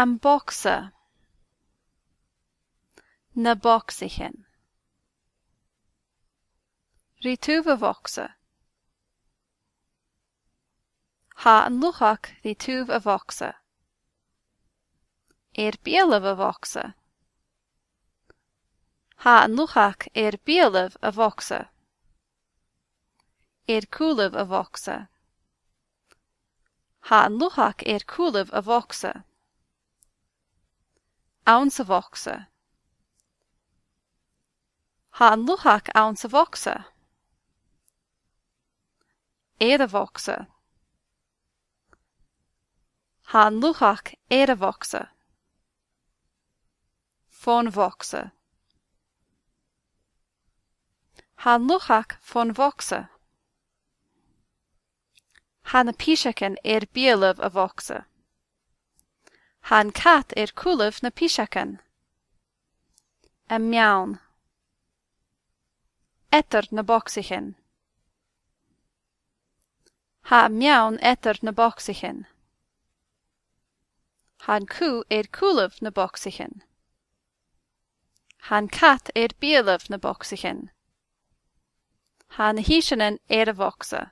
An bocsa. Na bocsaichean. Rí a bhocsa. Tá an luchag rí a bhocsa. Béalamh a bhocsa. Tá an luchag béalamh a bhocsa. Cùlaibh a bhocsa. Tá an luchag cùlaibh a bhocsa. Ann a bhocsa. Tá an luchag ann a bhocsa. A bhocsa. Tá an luchag a bhocsa. Fón bhocsa. Tá an luchag fón bhocsa. Tá na píseacin béalamh a bhocsa. Tá an cat cùlaibh na píseacin. A meabhainn. Eadar na bocsaichean. Tá an meabhainn eadar na bocsaichean. Tá an cú cùlaibh na bocsaichean. Tá an cat béalamh na bocsaichean. Tá na híseanna a bhocsa.